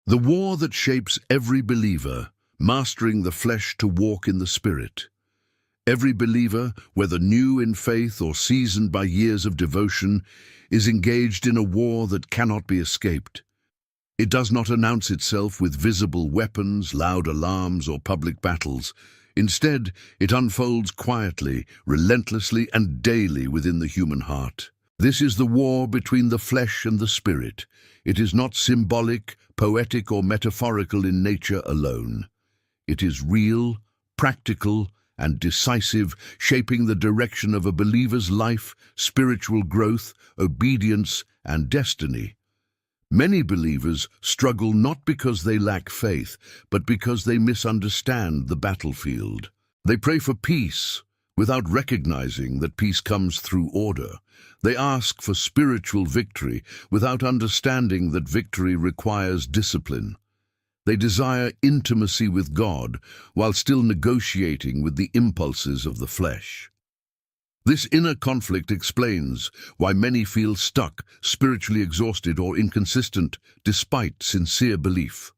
The war that shapes every believer, mastering the flesh to walk in the Spirit. Every believer, whether new in faith or seasoned by years of devotion, is engaged in a war that cannot be escaped. It does not announce itself with visible weapons, loud alarms, or public battles. Instead, it unfolds quietly, relentlessly, and daily within the human heart. This is the war between the flesh and the Spirit. It is not symbolic, poetic, or metaphorical in nature alone. It is real, practical, and decisive, shaping the direction of a believer's life, spiritual growth, obedience, and destiny. Many believers struggle not because they lack faith, but because they misunderstand the battlefield. They pray for peace, without recognizing that peace comes through order. They ask for spiritual victory, without understanding that victory requires discipline. They desire intimacy with God, while still negotiating with the impulses of the flesh. This inner conflict explains why many feel stuck, spiritually exhausted, or inconsistent, despite sincere belief.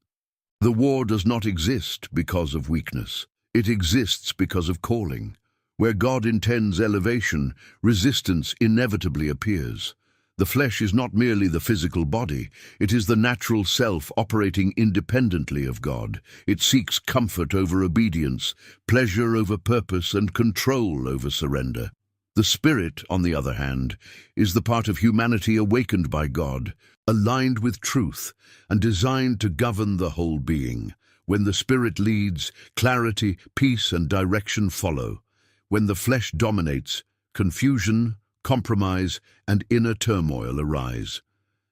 The war does not exist because of weakness. It exists because of calling. Where God intends elevation, resistance inevitably appears. The flesh is not merely the physical body, it is the natural self operating independently of God. It seeks comfort over obedience, pleasure over purpose, and control over surrender. The Spirit, on the other hand, is the part of humanity awakened by God, aligned with truth, and designed to govern the whole being. When the Spirit leads, clarity, peace, and direction follow. When the flesh dominates, confusion, compromise, and inner turmoil arise.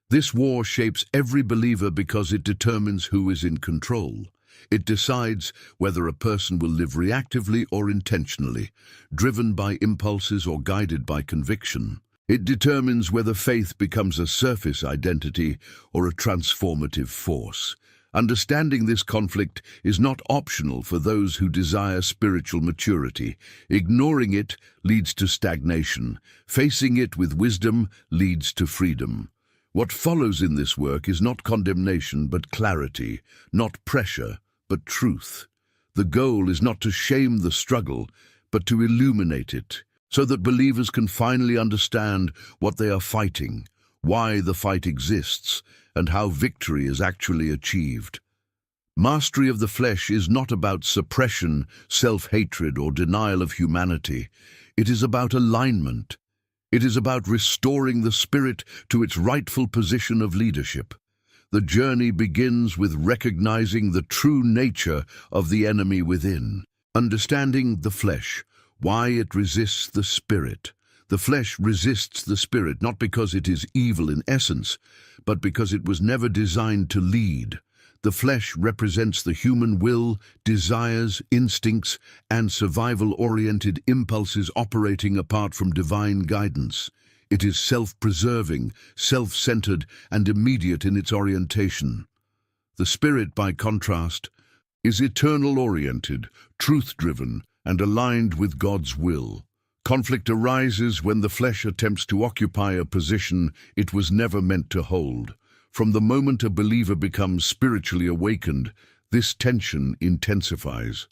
This war shapes every believer because it determines who is in control. It decides whether a person will live reactively or intentionally, driven by impulses or guided by conviction. It determines whether faith becomes a surface identity or a transformative force. Understanding this conflict is not optional for those who desire spiritual maturity. Ignoring it leads to stagnation. Facing it with wisdom leads to freedom. What follows in this work is not condemnation but clarity, not pressure but truth. The goal is not to shame the struggle, but to illuminate it, so that believers can finally understand what they are fighting, why the fight exists, and how victory is actually achieved. Mastery of the flesh is not about suppression, self-hatred, or denial of humanity. It is about alignment. It is about restoring the Spirit to its rightful position of leadership. The journey begins with recognizing the true nature of the enemy within, understanding the flesh, why it resists the Spirit. The flesh resists the Spirit not because it is evil in essence, but because it was never designed to lead. The flesh represents the human will, desires, instincts, and survival-oriented impulses operating apart from divine guidance. It is self-preserving, self-centered, and immediate in its orientation. The Spirit, by contrast, is eternal-oriented, truth-driven, and aligned with God's will. Conflict arises when the flesh attempts to occupy a position it was never meant to hold. From the moment a believer becomes spiritually awakened, this tension intensifies.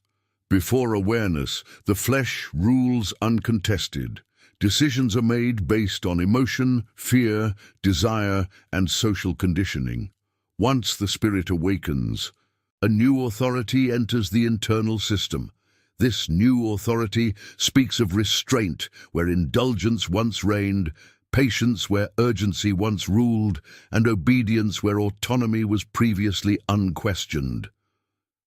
Before awareness, the flesh rules uncontested. Decisions are made based on emotion, fear, desire, and social conditioning. Once the Spirit awakens, a new authority enters the internal system. This new authority speaks of restraint where indulgence once reigned, patience where urgency once ruled, and obedience where autonomy was previously unquestioned.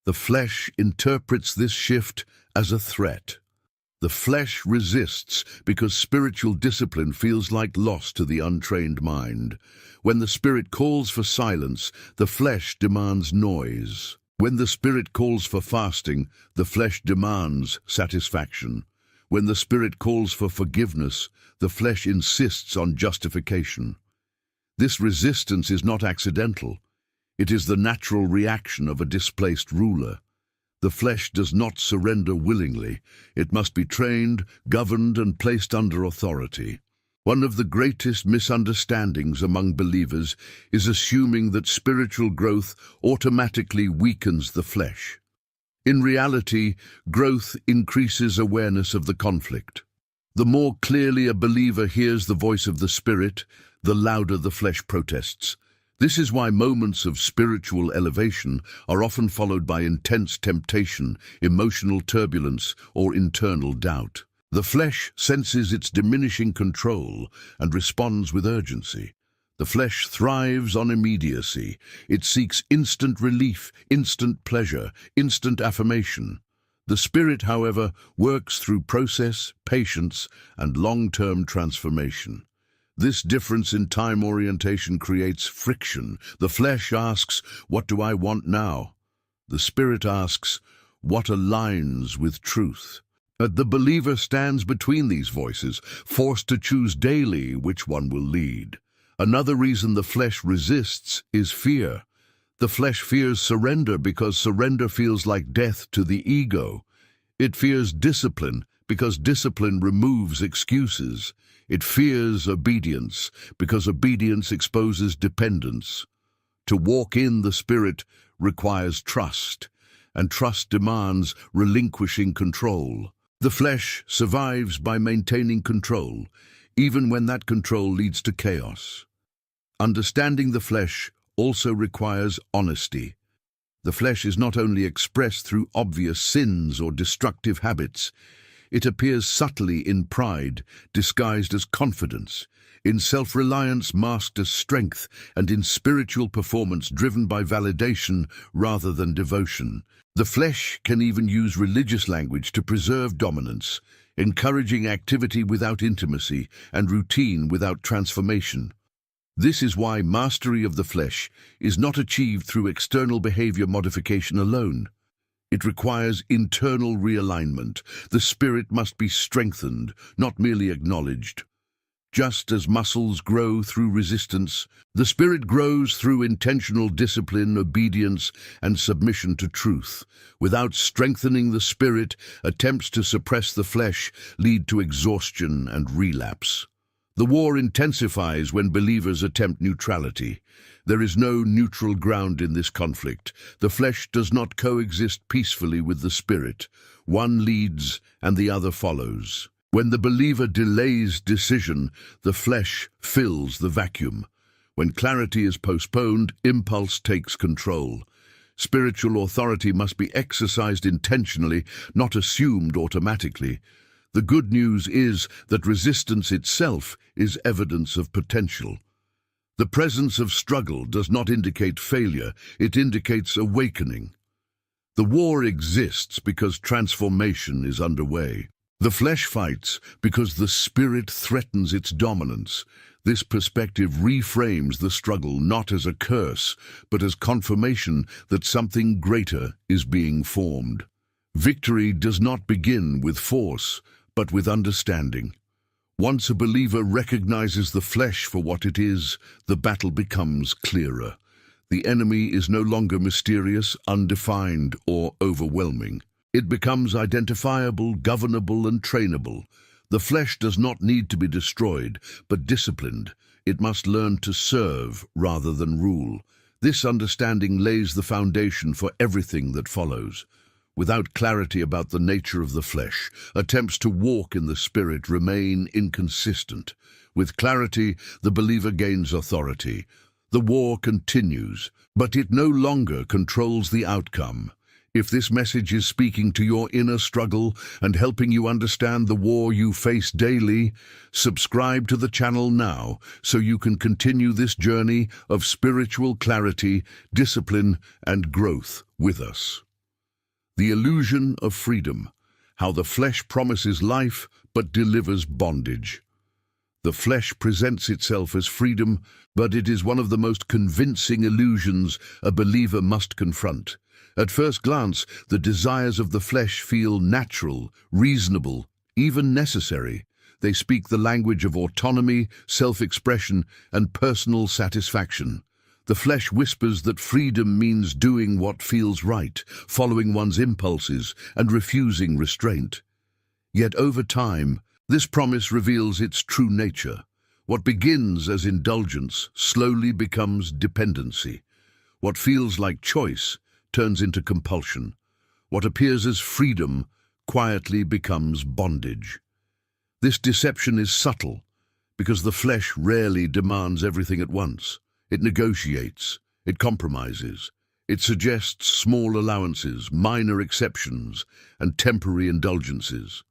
The flesh interprets this shift as a threat. The flesh resists because spiritual discipline feels like loss to the untrained mind. When the Spirit calls for silence, the flesh demands noise. When the Spirit calls for fasting, the flesh demands satisfaction. When the Spirit calls for forgiveness, the flesh insists on justification. This resistance is not accidental. It is the natural reaction of a displaced ruler. The flesh does not surrender willingly. It must be trained, governed, and placed under authority. One of the greatest misunderstandings among believers is assuming that spiritual growth automatically weakens the flesh. In reality, growth increases awareness of the conflict. The more clearly a believer hears the voice of the Spirit, the louder the flesh protests. This is why moments of spiritual elevation are often followed by intense temptation, emotional turbulence, or internal doubt. The flesh senses its diminishing control and responds with urgency. The flesh thrives on immediacy. It seeks instant relief, instant pleasure, instant affirmation. The Spirit, however, works through process, patience, and long-term transformation. This difference in time orientation creates friction. The flesh asks, "What do I want now?" The Spirit asks, "What aligns with truth?" The believer stands between these voices, forced to choose daily which one will lead. Another reason the flesh resists is fear. The flesh fears surrender because surrender feels like death to the ego. It fears discipline because discipline removes excuses. It fears obedience because obedience exposes dependence. To walk in the Spirit requires trust, and trust demands relinquishing control. The flesh survives by maintaining control, even when that control leads to chaos. Understanding the flesh also requires honesty. The flesh is not only expressed through obvious sins or destructive habits. It appears subtly in pride, disguised as confidence, in self-reliance masked as strength, and in spiritual performance driven by validation rather than devotion. The flesh can even use religious language to preserve dominance, encouraging activity without intimacy and routine without transformation. This is why mastery of the flesh is not achieved through external behavior modification alone. It requires internal realignment. The Spirit must be strengthened, not merely acknowledged. Just as muscles grow through resistance, the Spirit grows through intentional discipline, obedience, and submission to truth. Without strengthening the Spirit, attempts to suppress the flesh lead to exhaustion and relapse. The war intensifies when believers attempt neutrality. There is no neutral ground in this conflict. The flesh does not coexist peacefully with the Spirit. One leads and the other follows. When the believer delays decision, the flesh fills the vacuum. When clarity is postponed, impulse takes control. Spiritual authority must be exercised intentionally, not assumed automatically. The good news is that resistance itself is evidence of potential. The presence of struggle does not indicate failure, it indicates awakening. The war exists because transformation is underway. The flesh fights because the Spirit threatens its dominance. This perspective reframes the struggle not as a curse, but as confirmation that something greater is being formed. Victory does not begin with force, but with understanding. Once a believer recognizes the flesh for what it is, the battle becomes clearer. The enemy is no longer mysterious, undefined, or overwhelming. It becomes identifiable, governable, and trainable. The flesh does not need to be destroyed, but disciplined. It must learn to serve rather than rule. This understanding lays the foundation for everything that follows. Without clarity about the nature of the flesh, attempts to walk in the Spirit remain inconsistent. With clarity, the believer gains authority. The war continues, but it no longer controls the outcome. If this message is speaking to your inner struggle and helping you understand the war you face daily, subscribe to the channel now so you can continue this journey of spiritual clarity, discipline, and growth with us. The illusion of freedom, how the flesh promises life but delivers bondage. The flesh presents itself as freedom, but it is one of the most convincing illusions a believer must confront. At first glance, the desires of the flesh feel natural, reasonable, even necessary. They speak the language of autonomy, self-expression, and personal satisfaction. The flesh whispers that freedom means doing what feels right, following one's impulses, and refusing restraint. Yet over time, this promise reveals its true nature. What begins as indulgence slowly becomes dependency. What feels like choice turns into compulsion. What appears as freedom quietly becomes bondage. This deception is subtle because the flesh rarely demands everything at once. It negotiates, it compromises, it suggests small allowances, minor exceptions, and temporary indulgences.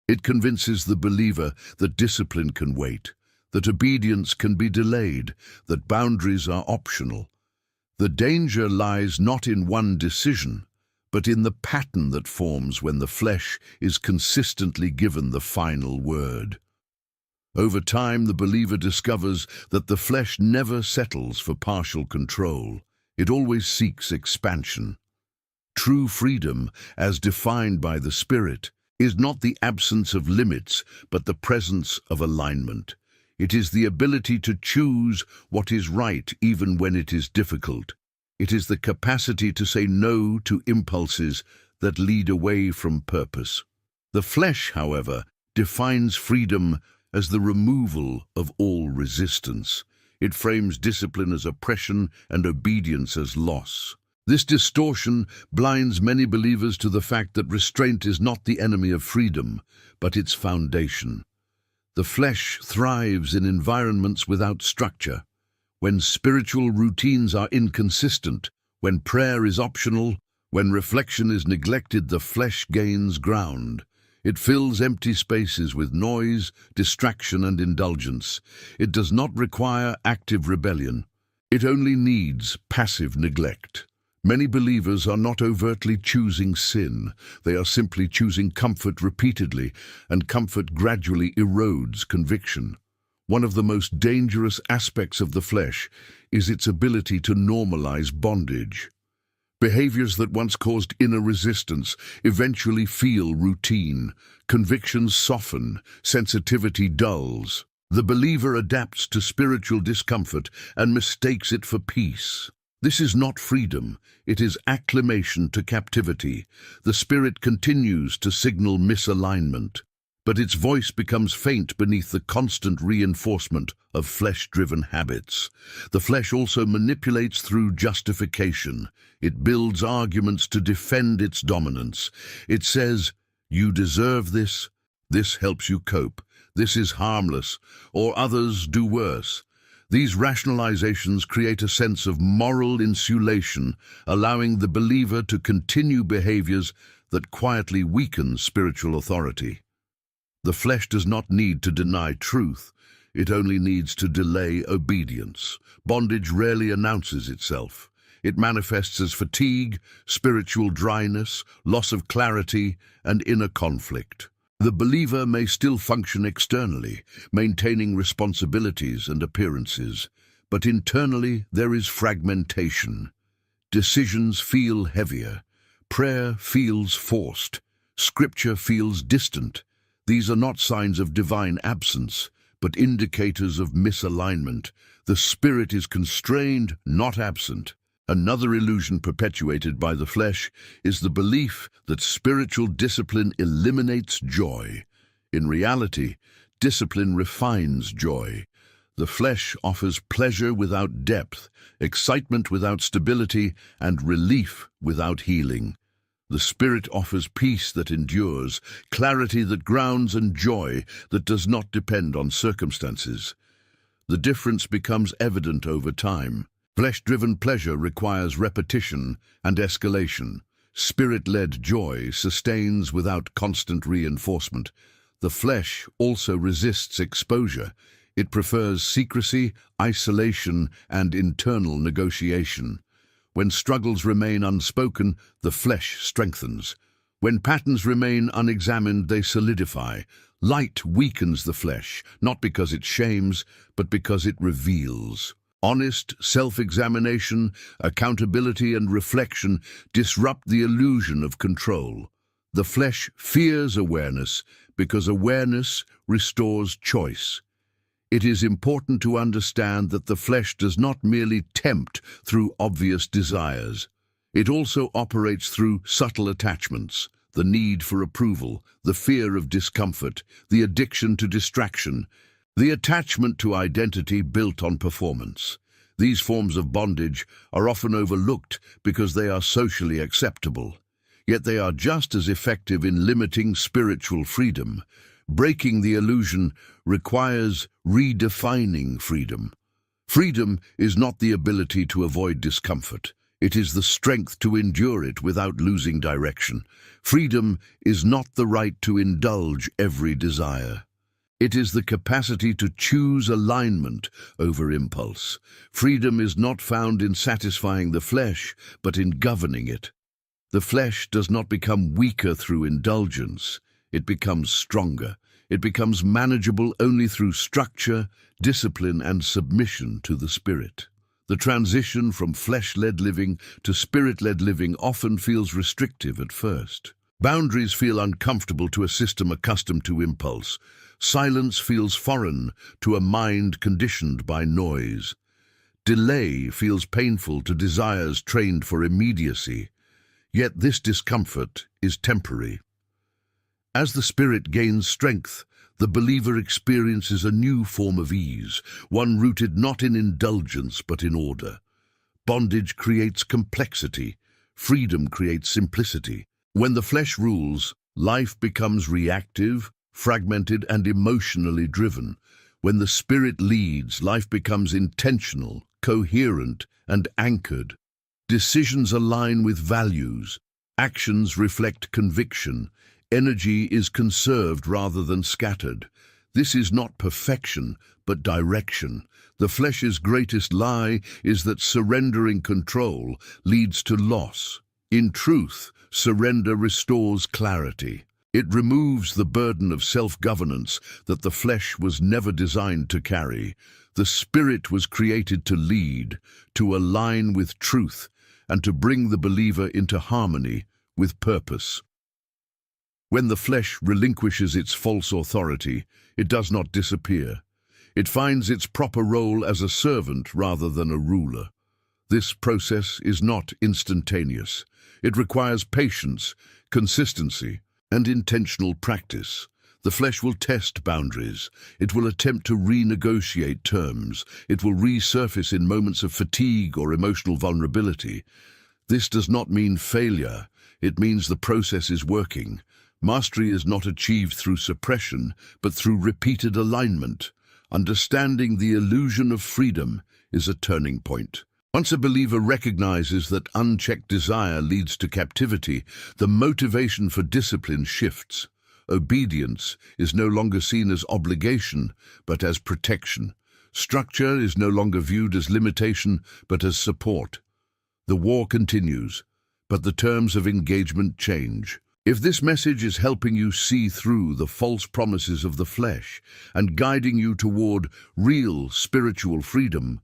It convinces the believer that discipline can wait, that obedience can be delayed, that boundaries are optional. The danger lies not in one decision, but in the pattern that forms when the flesh is consistently given the final word. Over time, the believer discovers that the flesh never settles for partial control. It always seeks expansion. True freedom, as defined by the Spirit, is not the absence of limits, but the presence of alignment. It is the ability to choose what is right even when it is difficult. It is the capacity to say no to impulses that lead away from purpose. The flesh, however, defines freedom as the removal of all resistance. It frames discipline as oppression and obedience as loss. This distortion blinds many believers to the fact that restraint is not the enemy of freedom, but its foundation. The flesh thrives in environments without structure. When spiritual routines are inconsistent, when prayer is optional, when reflection is neglected, the flesh gains ground. It fills empty spaces with noise, distraction, and indulgence. It does not require active rebellion. It only needs passive neglect. Many believers are not overtly choosing sin. They are simply choosing comfort repeatedly, and comfort gradually erodes conviction. One of the most dangerous aspects of the flesh is its ability to normalize bondage. Behaviors that once caused inner resistance eventually feel routine. Convictions soften, sensitivity dulls. The believer adapts to spiritual discomfort and mistakes it for peace. This is not freedom, it is acclimation to captivity. The spirit continues to signal misalignment, but its voice becomes faint beneath the constant reinforcement of flesh-driven habits. The flesh also manipulates through justification. It builds arguments to defend its dominance. It says, "You deserve this, this helps you cope, this is harmless, or others do worse." These rationalizations create a sense of moral insulation, allowing the believer to continue behaviors that quietly weaken spiritual authority. The flesh does not need to deny truth, it only needs to delay obedience. Bondage rarely announces itself. It manifests as fatigue, spiritual dryness, loss of clarity, and inner conflict. The believer may still function externally, maintaining responsibilities and appearances, but internally there is fragmentation. Decisions feel heavier, prayer feels forced, scripture feels distant. These are not signs of divine absence, but indicators of misalignment. The spirit is constrained, not absent. Another illusion perpetuated by the flesh is the belief that spiritual discipline eliminates joy. In reality, discipline refines joy. The flesh offers pleasure without depth, excitement without stability, and relief without healing. The Spirit offers peace that endures, clarity that grounds, and joy that does not depend on circumstances. The difference becomes evident over time. Flesh-driven pleasure requires repetition and escalation. Spirit-led joy sustains without constant reinforcement. The flesh also resists exposure. It prefers secrecy, isolation, and internal negotiation. When struggles remain unspoken, the flesh strengthens. When patterns remain unexamined, they solidify. Light weakens the flesh, not because it shames, but because it reveals. Honest self-examination, accountability, and reflection disrupt the illusion of control. The flesh fears awareness because awareness restores choice. It is important to understand that the flesh does not merely tempt through obvious desires. It also operates through subtle attachments, the need for approval, the fear of discomfort, the addiction to distraction. The attachment to identity built on performance. These forms of bondage are often overlooked because they are socially acceptable. Yet they are just as effective in limiting spiritual freedom. Breaking the illusion requires redefining freedom. Freedom is not the ability to avoid discomfort. It is the strength to endure it without losing direction. Freedom is not the right to indulge every desire. It is the capacity to choose alignment over impulse. Freedom is not found in satisfying the flesh, but in governing it. The flesh does not become weaker through indulgence. It becomes stronger. It becomes manageable only through structure, discipline, and submission to the Spirit. The transition from flesh-led living to spirit-led living often feels restrictive at first. Boundaries feel uncomfortable to a system accustomed to impulse. Silence feels foreign to a mind conditioned by noise. Delay feels painful to desires trained for immediacy. Yet this discomfort is temporary. As the Spirit gains strength, the believer experiences a new form of ease, one rooted not in indulgence but in order. Bondage creates complexity. Freedom creates simplicity. When the flesh rules, life becomes reactive, fragmented, and emotionally driven. When the Spirit leads, life becomes intentional, coherent, and anchored. Decisions align with values. Actions reflect conviction. Energy is conserved rather than scattered. This is not perfection, but direction. The flesh's greatest lie is that surrendering control leads to loss. In truth, surrender restores clarity. It removes the burden of self-governance that the flesh was never designed to carry. The Spirit was created to lead, to align with truth, and to bring the believer into harmony with purpose. When the flesh relinquishes its false authority, it does not disappear. It finds its proper role as a servant rather than a ruler. This process is not instantaneous. It requires patience, consistency, and intentional practice. The flesh will test boundaries. It will attempt to renegotiate terms. It will resurface in moments of fatigue or emotional vulnerability. This does not mean failure. It means the process is working. Mastery is not achieved through suppression, but through repeated alignment. Understanding the illusion of freedom is a turning point. Once a believer recognizes that unchecked desire leads to captivity, the motivation for discipline shifts. Obedience is no longer seen as obligation, but as protection. Structure is no longer viewed as limitation, but as support. The war continues, but the terms of engagement change. If this message is helping you see through the false promises of the flesh and guiding you toward real spiritual freedom,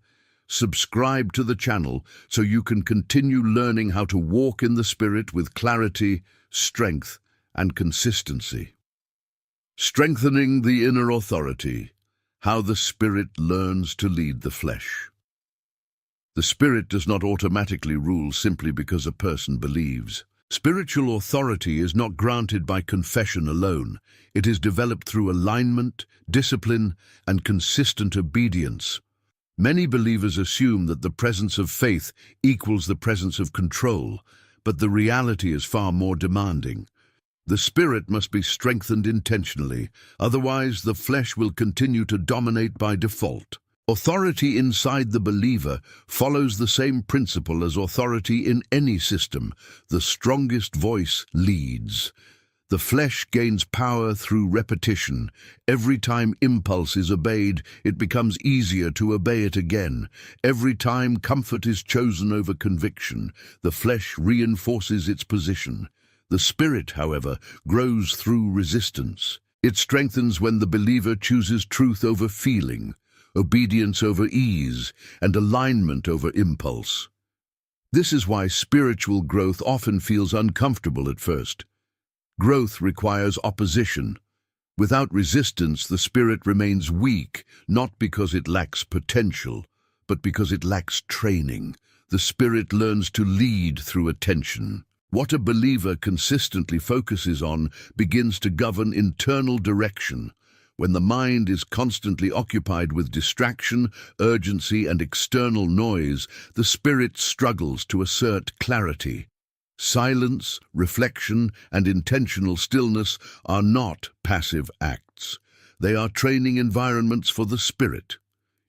subscribe to the channel so you can continue learning how to walk in the Spirit with clarity, strength, and consistency. Strengthening the inner authority, how the Spirit learns to lead the flesh. The Spirit does not automatically rule simply because a person believes. Spiritual authority is not granted by confession alone. It is developed through alignment, discipline, and consistent obedience. Many believers assume that the presence of faith equals the presence of control, but the reality is far more demanding. The Spirit must be strengthened intentionally, otherwise the flesh will continue to dominate by default. Authority inside the believer follows the same principle as authority in any system. The strongest voice leads. The flesh gains power through repetition. Every time impulse is obeyed, it becomes easier to obey it again. Every time comfort is chosen over conviction, the flesh reinforces its position. The Spirit, however, grows through resistance. It strengthens when the believer chooses truth over feeling, obedience over ease, and alignment over impulse. This is why spiritual growth often feels uncomfortable at first. Growth requires opposition. Without resistance, the Spirit remains weak, not because it lacks potential, but because it lacks training. The Spirit learns to lead through attention. What a believer consistently focuses on begins to govern internal direction. When the mind is constantly occupied with distraction, urgency, and external noise, the spirit struggles to assert clarity. Silence, reflection, and intentional stillness are not passive acts. They are training environments for the spirit.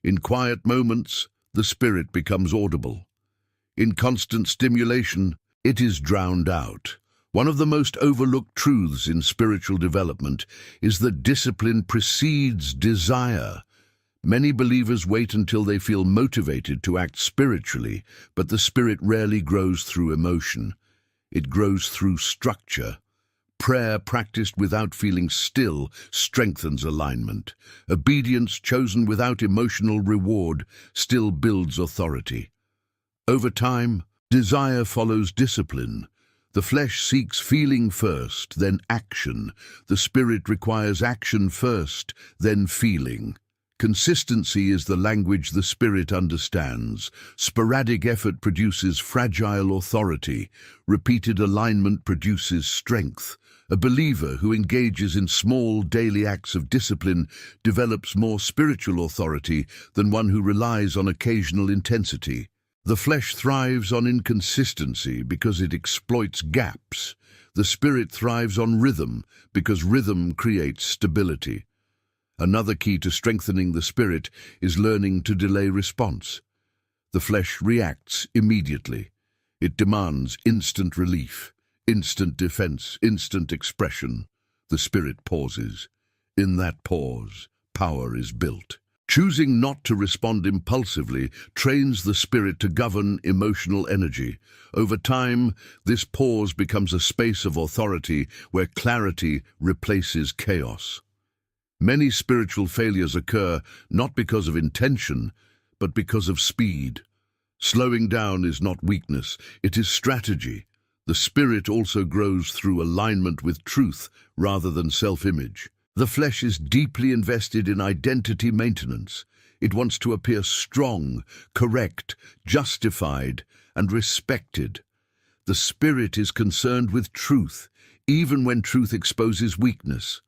In quiet moments, the spirit becomes audible. In constant stimulation, it is drowned out. One of the most overlooked truths in spiritual development is that discipline precedes desire. Many believers wait until they feel motivated to act spiritually, but the spirit rarely grows through emotion. It grows through structure. Prayer practiced without feeling still strengthens alignment. Obedience chosen without emotional reward still builds authority. Over time, desire follows discipline. The flesh seeks feeling first, then action. The spirit requires action first, then feeling. Consistency is the language the spirit understands. Sporadic effort produces fragile authority. Repeated alignment produces strength. A believer who engages in small daily acts of discipline develops more spiritual authority than one who relies on occasional intensity. The flesh thrives on inconsistency because it exploits gaps. The spirit thrives on rhythm because rhythm creates stability. Another key to strengthening the spirit is learning to delay response. The flesh reacts immediately. It demands instant relief, instant defense, instant expression. The spirit pauses. In that pause, power is built. Choosing not to respond impulsively trains the spirit to govern emotional energy. Over time, this pause becomes a space of authority where clarity replaces chaos. Many spiritual failures occur not because of intention, but because of speed. Slowing down is not weakness, it is strategy. The spirit also grows through alignment with truth rather than self-image. The flesh is deeply invested in identity maintenance. It wants to appear strong, correct, justified, and respected. The spirit is concerned with truth, even when truth exposes weakness.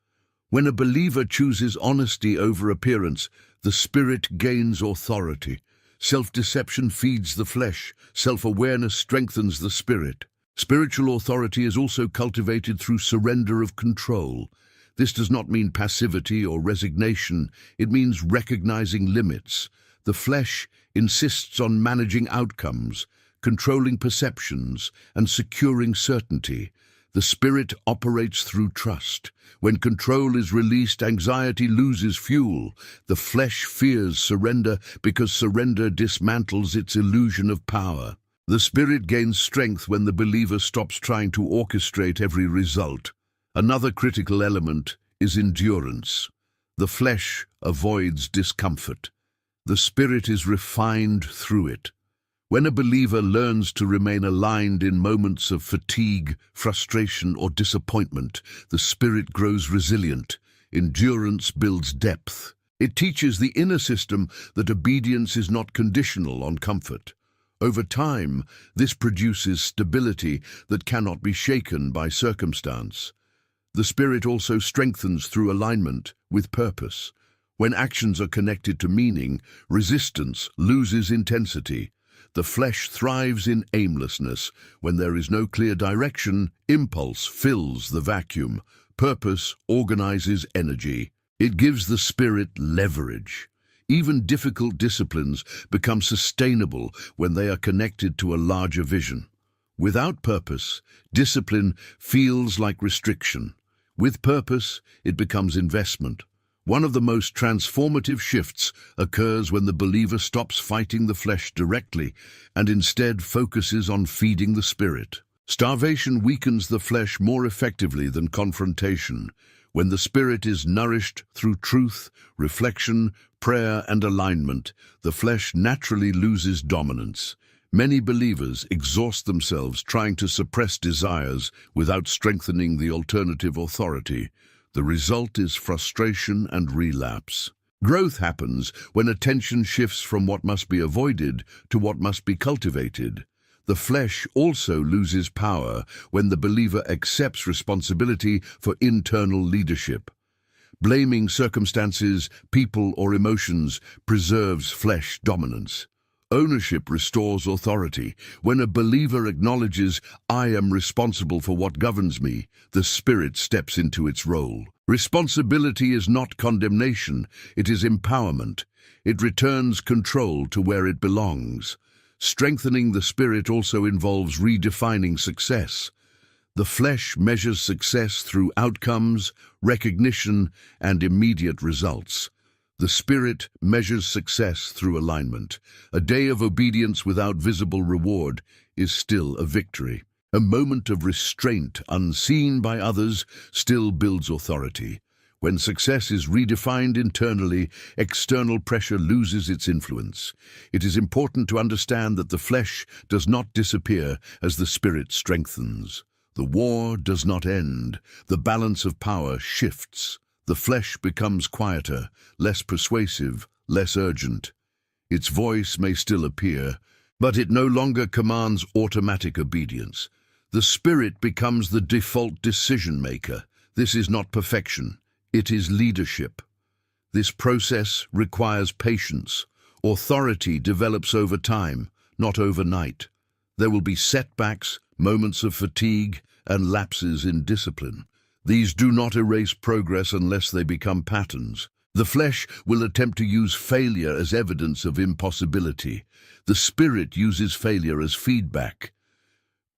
When a believer chooses honesty over appearance, the spirit gains authority. Self-deception feeds the flesh. Self-awareness strengthens the spirit. Spiritual authority is also cultivated through surrender of control. This does not mean passivity or resignation. It means recognizing limits. The flesh insists on managing outcomes, controlling perceptions, and securing certainty. The spirit operates through trust. When control is released, anxiety loses fuel. The flesh fears surrender because surrender dismantles its illusion of power. The spirit gains strength when the believer stops trying to orchestrate every result. Another critical element is endurance. The flesh avoids discomfort. The spirit is refined through it. When a believer learns to remain aligned in moments of fatigue, frustration, or disappointment, the spirit grows resilient. Endurance builds depth. It teaches the inner system that obedience is not conditional on comfort. Over time, this produces stability that cannot be shaken by circumstance. The spirit also strengthens through alignment with purpose. When actions are connected to meaning, resistance loses intensity. The flesh thrives in aimlessness. When there is no clear direction, impulse fills the vacuum. Purpose organizes energy. It gives the spirit leverage. Even difficult disciplines become sustainable when they are connected to a larger vision. Without purpose, discipline feels like restriction. With purpose, it becomes investment. One of the most transformative shifts occurs when the believer stops fighting the flesh directly and instead focuses on feeding the spirit. Starvation weakens the flesh more effectively than confrontation. When the spirit is nourished through truth, reflection, prayer, and alignment, the flesh naturally loses dominance. Many believers exhaust themselves trying to suppress desires without strengthening the alternative authority. The result is frustration and relapse. Growth happens when attention shifts from what must be avoided to what must be cultivated. The flesh also loses power when the believer accepts responsibility for internal leadership. Blaming circumstances, people, or emotions preserves flesh dominance. Ownership restores authority. When a believer acknowledges, "I am responsible for what governs me," the Spirit steps into its role. Responsibility is not condemnation, it is empowerment. It returns control to where it belongs. Strengthening the Spirit also involves redefining success. The flesh measures success through outcomes, recognition, and immediate results. The Spirit measures success through alignment. A day of obedience without visible reward is still a victory. A moment of restraint, unseen by others, still builds authority. When success is redefined internally, external pressure loses its influence. It is important to understand that the flesh does not disappear as the Spirit strengthens. The war does not end. The balance of power shifts. The flesh becomes quieter, less persuasive, less urgent. Its voice may still appear, but it no longer commands automatic obedience. The Spirit becomes the default decision-maker. This is not perfection. It is leadership. This process requires patience. Authority develops over time, not overnight. There will be setbacks, moments of fatigue, and lapses in discipline. These do not erase progress unless they become patterns. The flesh will attempt to use failure as evidence of impossibility. The Spirit uses failure as feedback.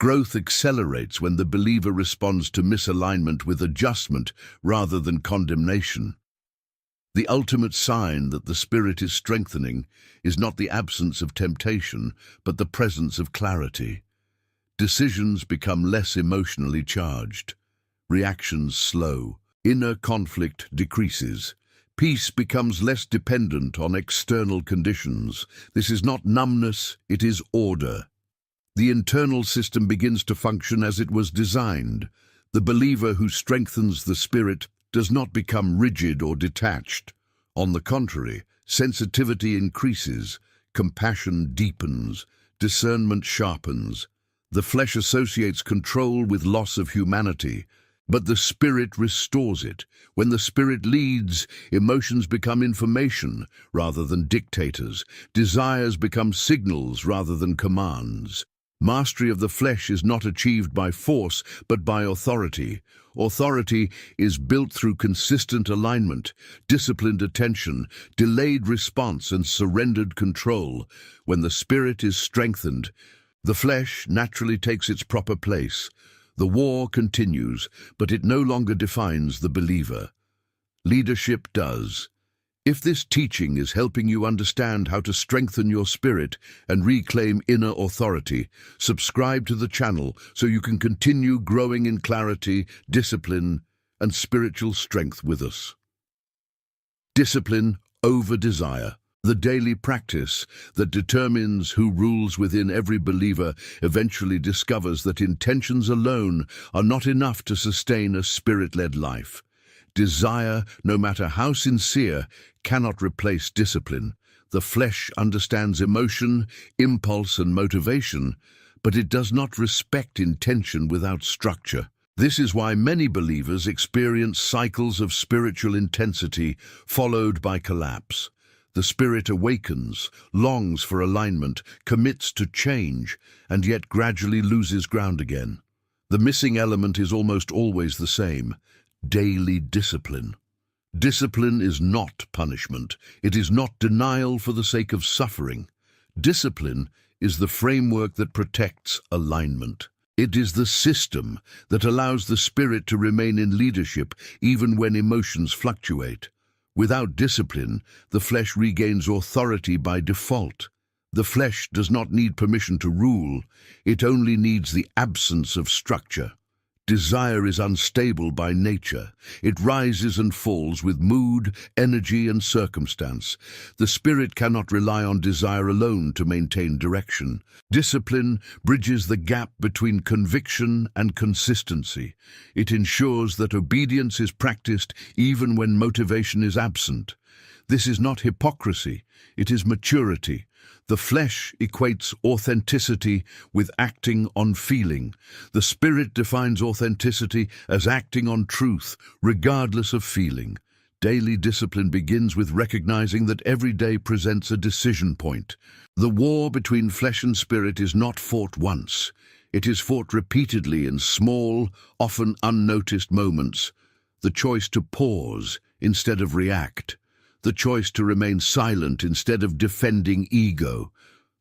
Growth accelerates when the believer responds to misalignment with adjustment rather than condemnation. The ultimate sign that the Spirit is strengthening is not the absence of temptation, but the presence of clarity. Decisions become less emotionally charged. Reactions slow. Inner conflict decreases. Peace becomes less dependent on external conditions. This is not numbness, it is order. The internal system begins to function as it was designed. The believer who strengthens the Spirit does not become rigid or detached. On the contrary, sensitivity increases, compassion deepens, discernment sharpens. The flesh associates control with loss of humanity, but the Spirit restores it. When the Spirit leads, emotions become information rather than dictators. Desires become signals rather than commands. Mastery of the flesh is not achieved by force, but by authority. Authority is built through consistent alignment, disciplined attention, delayed response, and surrendered control. When the Spirit is strengthened, the flesh naturally takes its proper place. The war continues, but it no longer defines the believer. Leadership does. If this teaching is helping you understand how to strengthen your spirit and reclaim inner authority, subscribe to the channel so you can continue growing in clarity, discipline, and spiritual strength with us. Discipline over desire. The daily practice that determines who rules within every believer eventually discovers that intentions alone are not enough to sustain a spirit-led life. Desire, no matter how sincere, cannot replace discipline. The flesh understands emotion, impulse, and motivation, but it does not respect intention without structure. This is why many believers experience cycles of spiritual intensity followed by collapse. The spirit awakens, longs for alignment, commits to change, and yet gradually loses ground again. The missing element is almost always the same: daily discipline. Discipline is not punishment. It is not denial for the sake of suffering. Discipline is the framework that protects alignment. It is the system that allows the spirit to remain in leadership even when emotions fluctuate. Without discipline, the flesh regains authority by default. The flesh does not need permission to rule, it only needs the absence of structure. Desire is unstable by nature. It rises and falls with mood, energy, and circumstance. The spirit cannot rely on desire alone to maintain direction. Discipline bridges the gap between conviction and consistency. It ensures that obedience is practiced even when motivation is absent. This is not hypocrisy, it is maturity. The flesh equates authenticity with acting on feeling. The spirit defines authenticity as acting on truth, regardless of feeling. Daily discipline begins with recognizing that every day presents a decision point. The war between flesh and spirit is not fought once. It is fought repeatedly in small, often unnoticed moments. The choice to pause instead of react. The choice to remain silent instead of defending ego.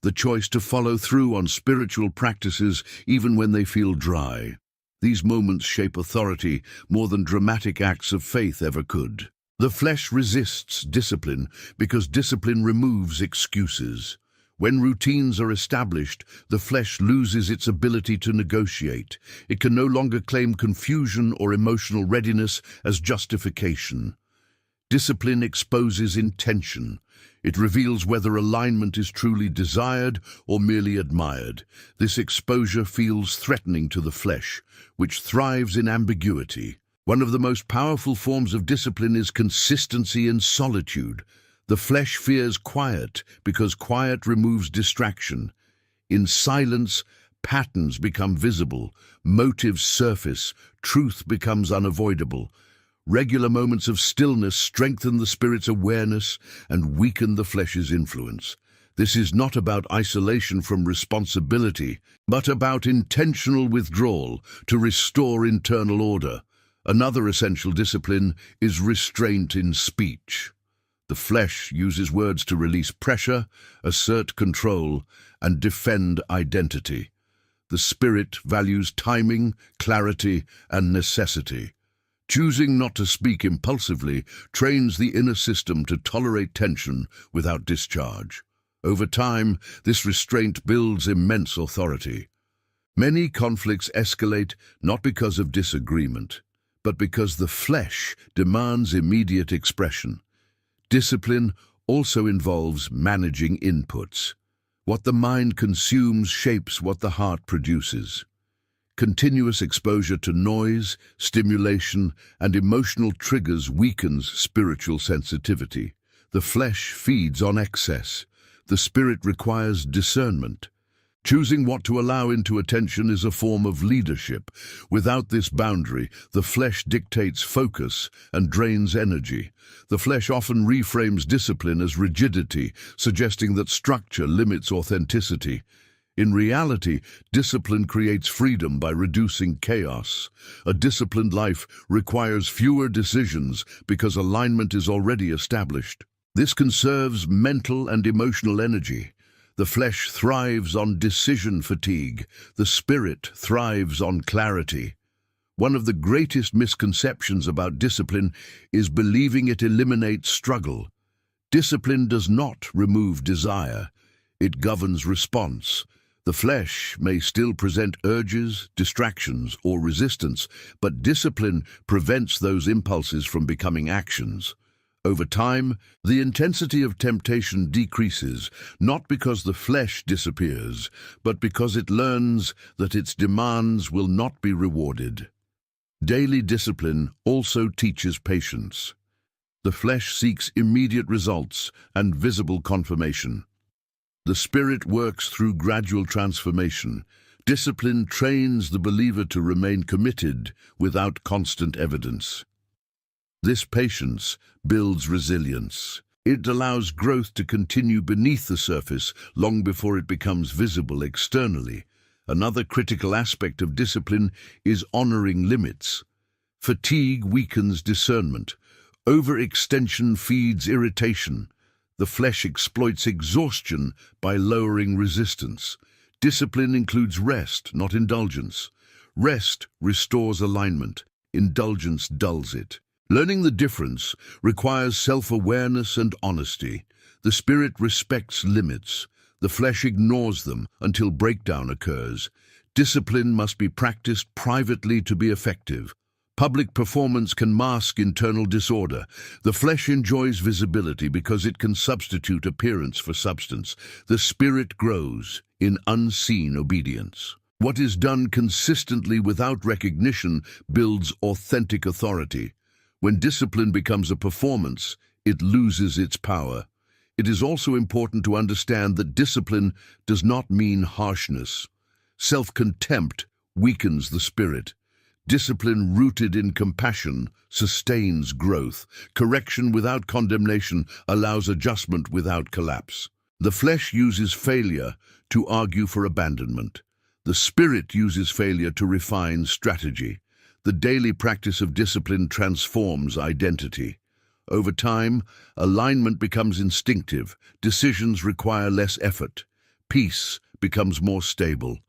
The choice to follow through on spiritual practices even when they feel dry. These moments shape authority more than dramatic acts of faith ever could. The flesh resists discipline because discipline removes excuses. When routines are established, the flesh loses its ability to negotiate. It can no longer claim confusion or emotional readiness as justification. Discipline exposes intention. It reveals whether alignment is truly desired or merely admired. This exposure feels threatening to the flesh, which thrives in ambiguity. One of the most powerful forms of discipline is consistency in solitude. The flesh fears quiet because quiet removes distraction. In silence, patterns become visible, motives surface, truth becomes unavoidable. Regular moments of stillness strengthen the spirit's awareness and weaken the flesh's influence. This is not about isolation from responsibility, but about intentional withdrawal to restore internal order. Another essential discipline is restraint in speech. The flesh uses words to release pressure, assert control, and defend identity. The spirit values timing, clarity, and necessity. Choosing not to speak impulsively trains the inner system to tolerate tension without discharge. Over time, this restraint builds immense authority. Many conflicts escalate not because of disagreement, but because the flesh demands immediate expression. Discipline also involves managing inputs. What the mind consumes shapes what the heart produces. Continuous exposure to noise, stimulation, and emotional triggers weakens spiritual sensitivity. The flesh feeds on excess. The spirit requires discernment. Choosing what to allow into attention is a form of leadership. Without this boundary, the flesh dictates focus and drains energy. The flesh often reframes discipline as rigidity, suggesting that structure limits authenticity. In reality, discipline creates freedom by reducing chaos. A disciplined life requires fewer decisions because alignment is already established. This conserves mental and emotional energy. The flesh thrives on decision fatigue. The spirit thrives on clarity. One of the greatest misconceptions about discipline is believing it eliminates struggle. Discipline does not remove desire. It governs response. The flesh may still present urges, distractions, or resistance, but discipline prevents those impulses from becoming actions. Over time, the intensity of temptation decreases, not because the flesh disappears, but because it learns that its demands will not be rewarded. Daily discipline also teaches patience. The flesh seeks immediate results and visible confirmation. The spirit works through gradual transformation. Discipline trains the believer to remain committed without constant evidence. This patience builds resilience. It allows growth to continue beneath the surface long before it becomes visible externally. Another critical aspect of discipline is honoring limits. Fatigue weakens discernment. Overextension feeds irritation. The flesh exploits exhaustion by lowering resistance. Discipline includes rest, not indulgence. Rest restores alignment. Indulgence dulls it. Learning the difference requires self-awareness and honesty. The spirit respects limits. The flesh ignores them until breakdown occurs. Discipline must be practiced privately to be effective. Public performance can mask internal disorder. The flesh enjoys visibility because it can substitute appearance for substance. The spirit grows in unseen obedience. What is done consistently without recognition builds authentic authority. When discipline becomes a performance, it loses its power. It is also important to understand that discipline does not mean harshness. Self-contempt weakens the spirit. Discipline rooted in compassion sustains growth. Correction without condemnation allows adjustment without collapse. The flesh uses failure to argue for abandonment. The spirit uses failure to refine strategy. The daily practice of discipline transforms identity. Over time, alignment becomes instinctive. Decisions require less effort. Peace becomes more stable.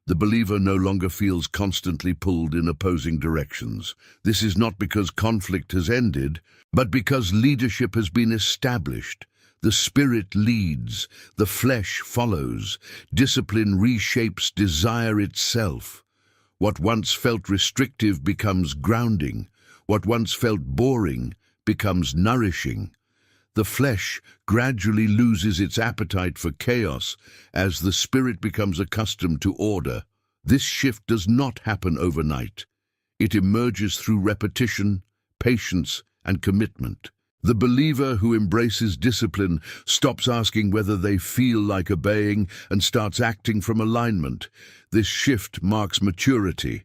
The believer no longer feels constantly pulled in opposing directions. This is not because conflict has ended, but because leadership has been established. The spirit leads, the flesh follows. Discipline reshapes desire itself. What once felt restrictive becomes grounding. What once felt boring becomes nourishing. The flesh gradually loses its appetite for chaos as the spirit becomes accustomed to order. This shift does not happen overnight. It emerges through repetition, patience, and commitment. The believer who embraces discipline stops asking whether they feel like obeying and starts acting from alignment. This shift marks maturity.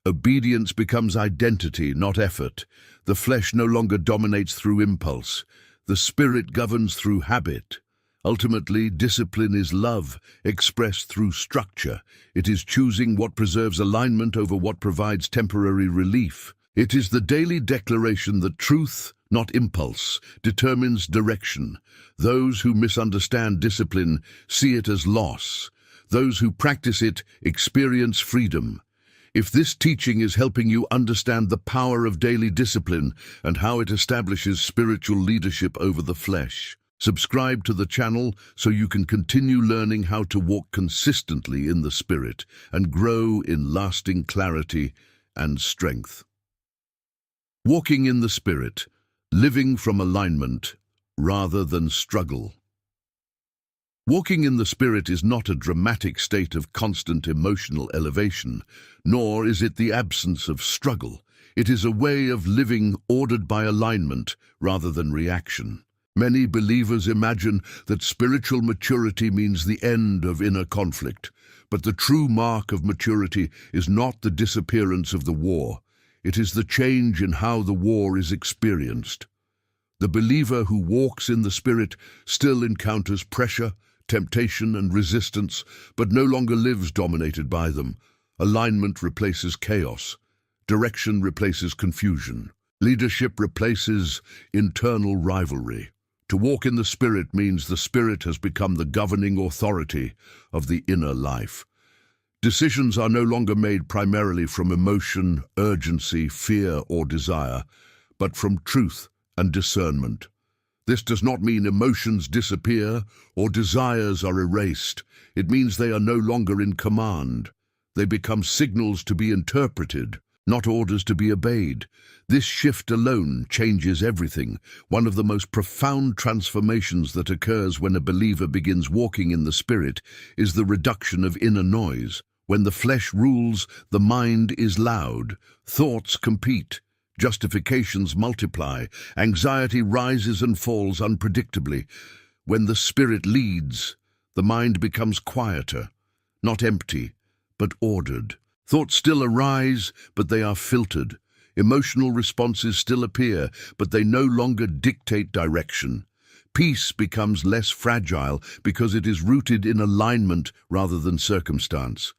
Obedience becomes identity, not effort. The flesh no longer dominates through impulse. The spirit governs through habit. Ultimately, discipline is love, expressed through structure. It is choosing what preserves alignment over what provides temporary relief. It is the daily declaration that truth, not impulse, determines direction. Those who misunderstand discipline see it as loss. Those who practice it experience freedom. If this teaching is helping you understand the power of daily discipline and how it establishes spiritual leadership over the flesh, subscribe to the channel so you can continue learning how to walk consistently in the Spirit and grow in lasting clarity and strength. Walking in the Spirit, living from alignment rather than struggle. Walking in the Spirit is not a dramatic state of constant emotional elevation, nor is it the absence of struggle. It is a way of living ordered by alignment rather than reaction. Many believers imagine that spiritual maturity means the end of inner conflict, but the true mark of maturity is not the disappearance of the war. It is the change in how the war is experienced. The believer who walks in the Spirit still encounters pressure, temptation, and resistance, but no longer lives dominated by them. Alignment replaces chaos. Direction replaces confusion. Leadership replaces internal rivalry. To walk in the Spirit means the Spirit has become the governing authority of the inner life. Decisions are no longer made primarily from emotion, urgency, fear, or desire, but from truth and discernment. This does not mean emotions disappear or desires are erased. It means they are no longer in command. They become signals to be interpreted, not orders to be obeyed. This shift alone changes everything. One of the most profound transformations that occurs when a believer begins walking in the Spirit is the reduction of inner noise. When the flesh rules, the mind is loud. Thoughts compete. Justifications multiply. Anxiety rises and falls unpredictably. When the Spirit leads, the mind becomes quieter, not empty, but ordered. Thoughts still arise, but they are filtered. Emotional responses still appear, but they no longer dictate direction. Peace becomes less fragile because it is rooted in alignment rather than circumstance.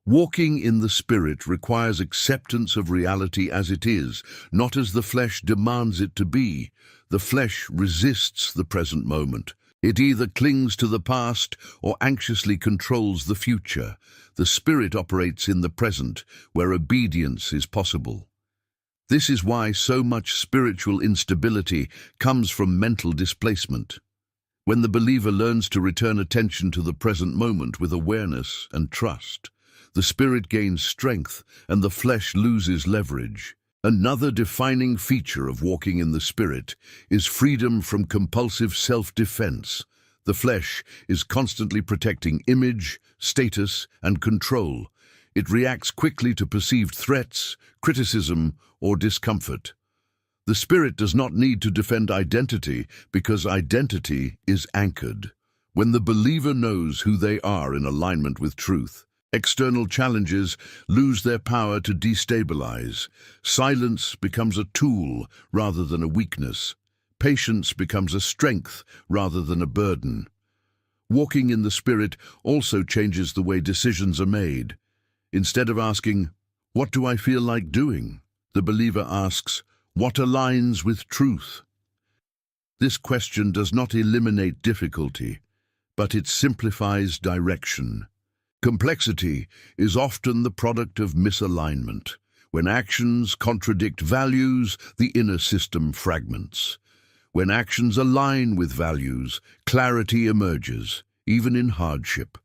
Walking in the Spirit requires acceptance of reality as it is, not as the flesh demands it to be. The flesh resists the present moment. It either clings to the past or anxiously controls the future. The Spirit operates in the present, where obedience is possible. This is why so much spiritual instability comes from mental displacement. When the believer learns to return attention to the present moment with awareness and trust, the Spirit gains strength and the flesh loses leverage. Another defining feature of walking in the Spirit is freedom from compulsive self-defense. The flesh is constantly protecting image, status, and control. It reacts quickly to perceived threats, criticism, or discomfort. The Spirit does not need to defend identity because identity is anchored. When the believer knows who they are in alignment with truth, External challenges lose their power to destabilize. Silence becomes a tool rather than a weakness. Patience becomes a strength rather than a burden. Walking in the Spirit also changes the way decisions are made. Instead of asking, "What do I feel like doing?" the believer asks, "What aligns with truth?" This question does not eliminate difficulty, but it simplifies direction. Complexity is often the product of misalignment. When actions contradict values, the inner system fragments. When actions align with values, clarity emerges, even in hardship.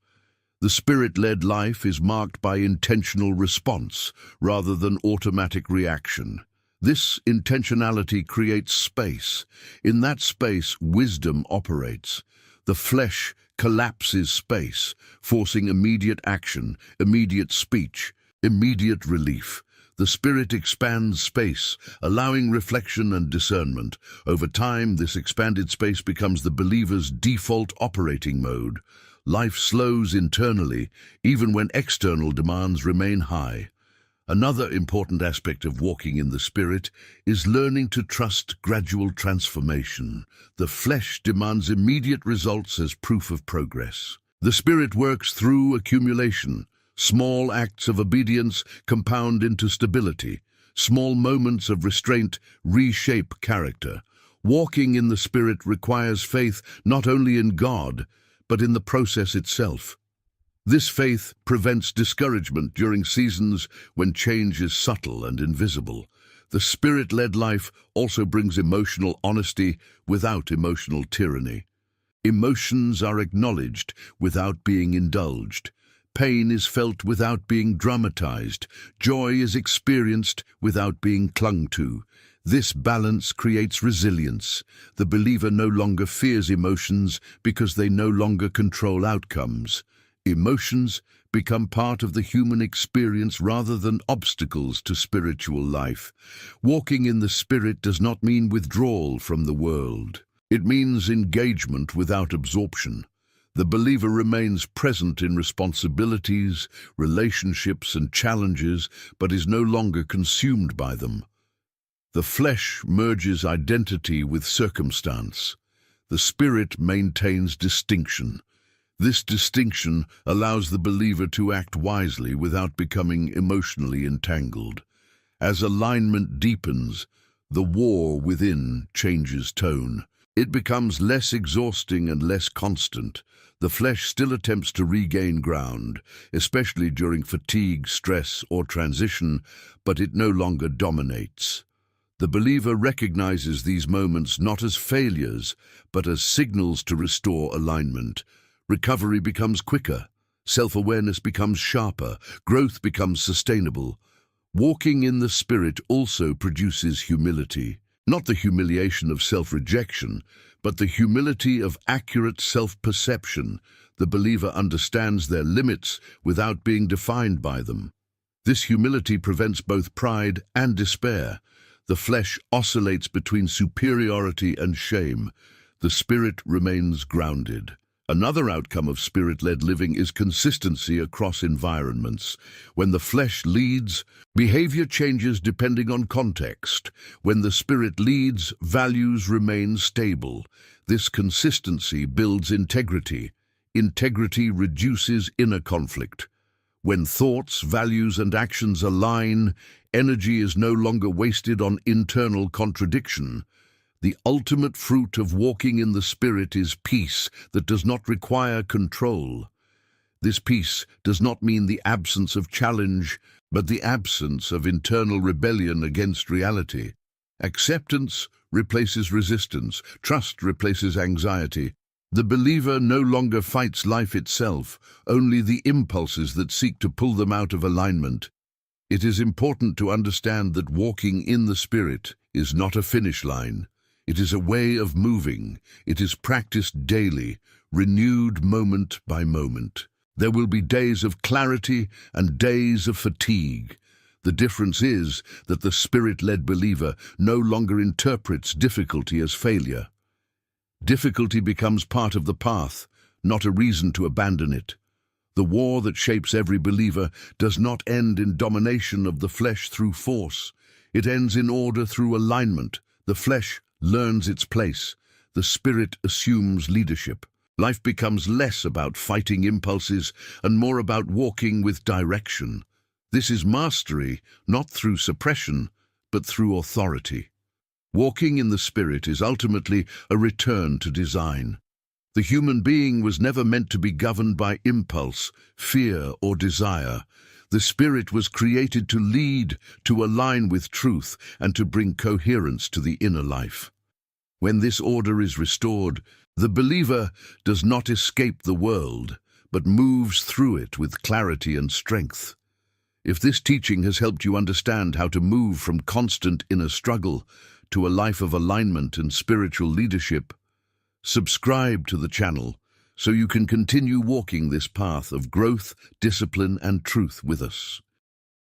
The Spirit-led life is marked by intentional response rather than automatic reaction. This intentionality creates space. In that space, wisdom operates. The flesh collapses space, forcing immediate action, immediate speech, immediate relief. The Spirit expands space, allowing reflection and discernment. Over time, this expanded space becomes the believer's default operating mode. Life slows internally, even when external demands remain high. Another important aspect of walking in the Spirit is learning to trust gradual transformation. The flesh demands immediate results as proof of progress. The Spirit works through accumulation. Small acts of obedience compound into stability. Small moments of restraint reshape character. Walking in the Spirit requires faith not only in God, but in the process itself. This faith prevents discouragement during seasons when change is subtle and invisible. The Spirit-led life also brings emotional honesty without emotional tyranny. Emotions are acknowledged without being indulged. Pain is felt without being dramatized. Joy is experienced without being clung to. This balance creates resilience. The believer no longer fears emotions because they no longer control outcomes. Emotions become part of the human experience rather than obstacles to spiritual life. Walking in the Spirit does not mean withdrawal from the world. It means engagement without absorption. The believer remains present in responsibilities, relationships, and challenges, but is no longer consumed by them. The flesh merges identity with circumstance. The Spirit maintains distinction. This distinction allows the believer to act wisely without becoming emotionally entangled. As alignment deepens, the war within changes tone. It becomes less exhausting and less constant. The flesh still attempts to regain ground, especially during fatigue, stress, or transition, but it no longer dominates. The believer recognizes these moments not as failures, but as signals to restore alignment. Recovery becomes quicker, self-awareness becomes sharper, growth becomes sustainable. Walking in the Spirit also produces humility, not the humiliation of self-rejection, but the humility of accurate self-perception. The believer understands their limits without being defined by them. This humility prevents both pride and despair. The flesh oscillates between superiority and shame. The Spirit remains grounded. Another outcome of Spirit-led living is consistency across environments. When the flesh leads, behavior changes depending on context. When the Spirit leads, values remain stable. This consistency builds integrity. Integrity reduces inner conflict. When thoughts, values, and actions align, energy is no longer wasted on internal contradiction. The ultimate fruit of walking in the Spirit is peace that does not require control. This peace does not mean the absence of challenge, but the absence of internal rebellion against reality. Acceptance replaces resistance. Trust replaces anxiety. The believer no longer fights life itself, only the impulses that seek to pull them out of alignment. It is important to understand that walking in the Spirit is not a finish line. It is a way of moving. It is practiced daily, renewed moment by moment. There will be days of clarity and days of fatigue. The difference is that the Spirit-led believer no longer interprets difficulty as failure. Difficulty becomes part of the path, not a reason to abandon it. The war that shapes every believer does not end in domination of the flesh through force. It ends in order through alignment. The flesh learns its place. The spirit assumes leadership. Life becomes less about fighting impulses and more about walking with direction. This is mastery, not through suppression, but through authority. Walking in the Spirit is ultimately a return to design. The human being was never meant to be governed by impulse, fear, or desire. The Spirit was created to lead, to align with truth, and to bring coherence to the inner life. When this order is restored, the believer does not escape the world, but moves through it with clarity and strength. If this teaching has helped you understand how to move from constant inner struggle to a life of alignment and spiritual leadership, subscribe to the channel so you can continue walking this path of growth, discipline, and truth with us.